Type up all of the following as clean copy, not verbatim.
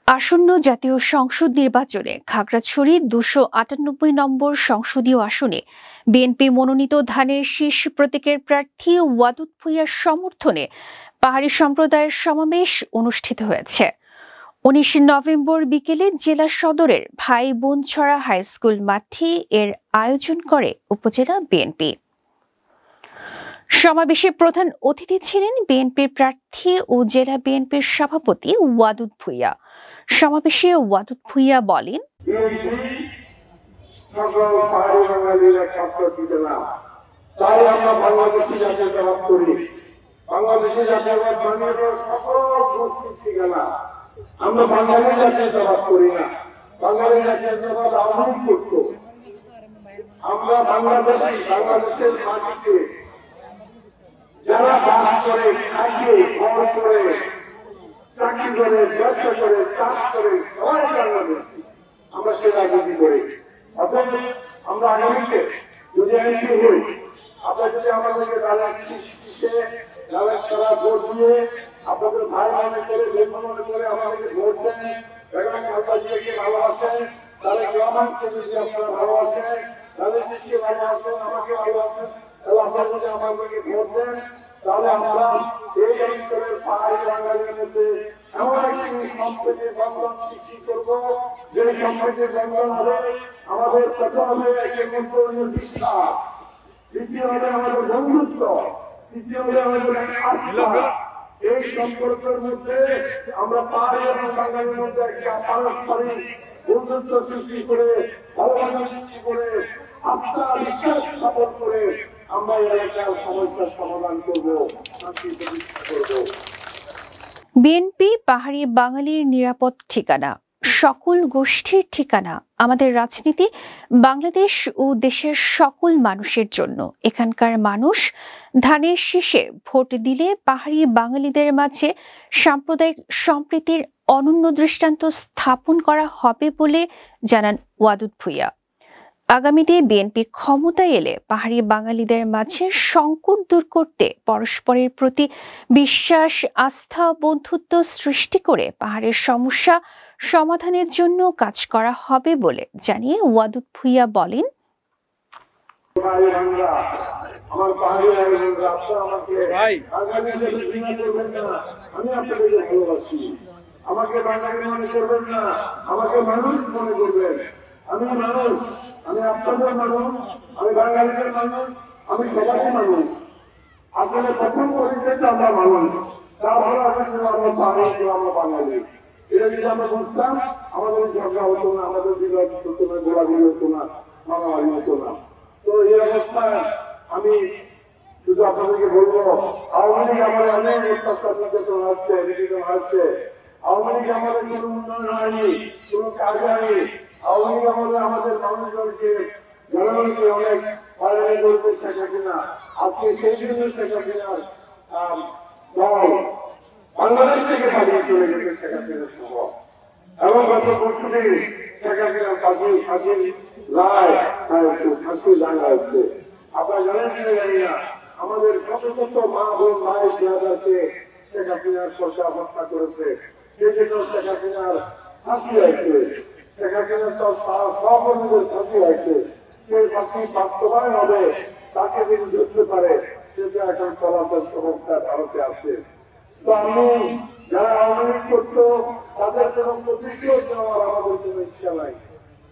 আসন্ন জাতীয় সংসদ নির্বাচনে খাগড়াছড়ি 298 নম্বর সংসদীয় আসনে বিএনপি মনোনীত ধানের শীষ প্রতীকের প্রার্থী ওয়াদুদ ভূঁইয়ার সমর্থনে পাহাড়ি সম্প্রদায়ের সমাবেশ অনুষ্ঠিত হয়েছে। 19 নভেম্বর বিকেলে জেলা সদরের ভাই বোনছড়া হাইস্কুল মাঠে এর আয়োজন করে উপজেলা বিএনপি। সমাবেশে প্রধান অতিথি ছিলেন বিএনপির প্রার্থী ও জেলা বিএনপির সভাপতি ওয়াদুদ ভূঁইয়া। সমাবেশে ওয়াদুদ ভূঁইয়া বলেন, আমরা বাঙালি জাতীয়তাবাদ করি না, বাঙালি জাতীয়তাবাদ আহ্বান করত। আমরা বাংলাদেশের মাটিতে যারা বাস করে, থাকে, ঘর করে, চাকরি করে, ব্যবসা করে, চাষ করে, সবাই বাংলাদেশি। আমরা সে রাজনীতি করি। অথচ আমরা আগামীতে যদি এমপি হই, আপনারা যদি আমাদেরকে ছাড়া ভোট দিয়ে আপনাদের ভাই মনে করে, বোন মনে করে আমাদেরকে ভোট দেন, বেগম খালেদা জিয়াকে ভালোবাসেন, তারেক রহমানকে যদি আপনারা ভালোবাসেন, তাদের দেশকে ভালোবাসেন, আমাকে ভালোবাসেন, তাহলে আপনারা যদি আমাদেরকে ভোট দেন, তাহলে আমরা এই অঞ্চলের পাহাড়ি বাঙালির মধ্যে এমন একটি সম্প্রীতির বন্ধন সৃষ্টি করব, যে সম্প্রীতির বন্ধন হবে আমাদের প্রথম হবে একটি মূল্যনীয় বিশ্বাস, দ্বিতীয় হবে আমাদের বন্ধুত্ব, তৃতীয় হবে আমাদের আস্থা। এই সম্পর্কের মধ্যে আমরা পাহাড়ি এবং বাঙালির মধ্যে একটা পারস্পরিক বন্ধুত্ব সৃষ্টি করে, ভালোবাসা সৃষ্টি করে, আস্থা বিশ্বাস স্থাপন করে আমরা এলাকার সমস্যার সমাধান করব, শান্তি প্রতিষ্ঠা করব। বিএনপি পাহাড়ি বাঙালির নিরাপদ ঠিকানা, সকল গোষ্ঠীর ঠিকানা। আমাদের রাজনীতি বাংলাদেশ ও দেশের সকল মানুষের জন্য। এখানকার মানুষ ধানের শীষে ভোট দিলে পাহাড়ি বাঙালিদের মাঝে সাম্প্রদায়িক সম্প্রীতির অনন্য দৃষ্টান্ত স্থাপন করা হবে বলে জানান ওয়াদুদ ভূঁইয়া। আগামীতে বিএনপি ক্ষমতায় এলে পাহাড়ি বাঙালিদের মাঝে সংকট দূর করতে পরস্পরের প্রতি বিশ্বাস, আস্থা, বন্ধুত্ব সৃষ্টি করে পাহাড়ের সমস্যা সমাধানের জন্য কাজ করা হবে বলে জানিয়ে ওয়াদুদ ভূঁইয়া বলেন, আমাকে বাঙালি মনে করবেন না, আমাকে মানুষ মনে করবেন। আমি মানুষ, আমি আপনাদের মানুষ, আমি বাঙালিদের মানুষ, আমি সবারই মানুষ। আসলে প্রথম পরিচয় আমরা মানুষ, তারপরে আমরা পাহাড়ি, আমরা বাঙালি। এটা যদি আমরা বুঝতাম, আমাদের ঝগড়া হতো না, আমাদের বিরোধ হতো না, গোলাগুলি হতো না, মারামারি হতো না। তো এই অবস্থায় আমি শুধু আপনাদেরকে বলবো, আওয়ামী লীগ আমাদের অনেক অত্যাচার নির্যাতন হচ্ছে, নির্যাতন হচ্ছে। আওয়ামী লীগ আমাদের কোন উন্নয়ন হয়নি, কোন কাজ হয়নি। আওয়ামী লীগ আমাদের মানুষজনকে, জনগণকে অনেক হয়রানি করতে শেখ হাসিনা। আজকে সেই জন্য শেখ হাসিনার দল বাংলাদেশ থেকে পালিয়ে চলে গেছে শেখ হাসিনার সহ। এবং গত পরশুদিন শেখ হাসিনার ফাঁসির রায় হচ্ছে। আপনারা জানেন কি জানি না, আমাদের শত শত মা বোন মায়ের চেহারাকে শেখ হাসিনার সরকার হত্যা করেছে। সেই জন্য শেখ হাসিনার ফাঁসি হয়েছে, শেখ হাসিনার সহকর্মীদের ফাঁসি হয়েছে। সেই ফাঁসি বাস্তবায়ন হবে, তাকে যদি ধরতে পারে, সেটা এখন চলাচল সমস্যা ভারতে আছে। তো আমি যারা আওয়ামী লীগ করতো তাদের কোনো প্রতিশোধ নেওয়ার আমাদের কোনো ইচ্ছা নাই।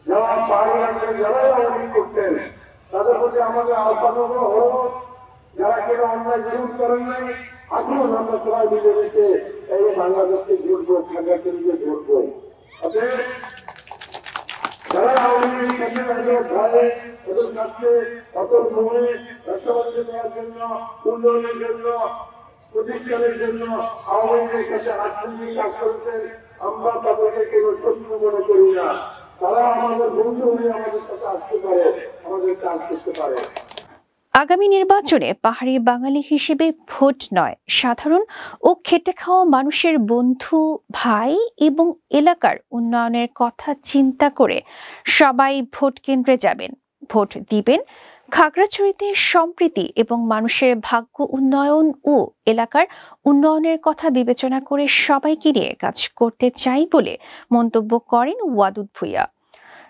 যারা পাহাড়ি যারাই আওয়ামী লীগ করতেন তাদের প্রতি আমাদের আহ্বান হল, যারা কেন অন্যায় জীবন করেন নাই, আসুন আমরা সবাই মিলে মিশে এই বাংলাদেশকে ঘুরবো, খাগড়াছড়িকে ঘুরবো। যারা আওয়ামী লীগ ভয়ে ওদের কাছে অতল ভূমি রাষ্ট্রপতি দেওয়ার জন্য, উন্নয়নের জন্য, প্রতিষ্ঠানের জন্য আওয়ামী লীগের কাছে রাজনীতি কাজ করেছেন, আমরা তাদেরকে কেন শত্রু মনে করি না। তারা আমাদের বন্ধু হয়ে আমাদের সাথে আসতে পারে, আমাদের কাজ করতে পারে। আগামী নির্বাচনে পাহাড়ি বাঙালি হিসেবে ভোট নয়, সাধারণ ও খেটে খাওয়া মানুষের বন্ধু, ভাই এবং এলাকার উন্নয়নের কথা চিন্তা করে সবাই ভোট কেন্দ্রে যাবেন, ভোট দিবেন, খাগড়াছড়িতে সম্প্রীতি এবং মানুষের ভাগ্য উন্নয়ন ও এলাকার উন্নয়নের কথা বিবেচনা করে সবাইকে নিয়ে কাজ করতে চাই বলে মন্তব্য করেন ওয়াদুদ ভূঁইয়া।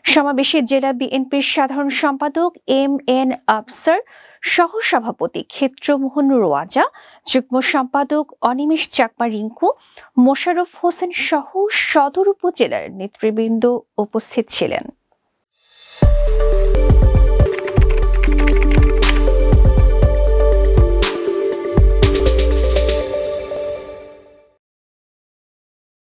সমাবেশে জেলা বিএনপির সাধারণ সম্পাদক MN আফসার, সহসভাপতি ক্ষেত্রমোহন রোয়াজা, যুগ্ম সম্পাদক অনিমেষ চাকমা রিঙ্কু, মোশাররফ হোসেন সহ সদর উপজেলার নেতৃবৃন্দ উপস্থিত ছিলেন।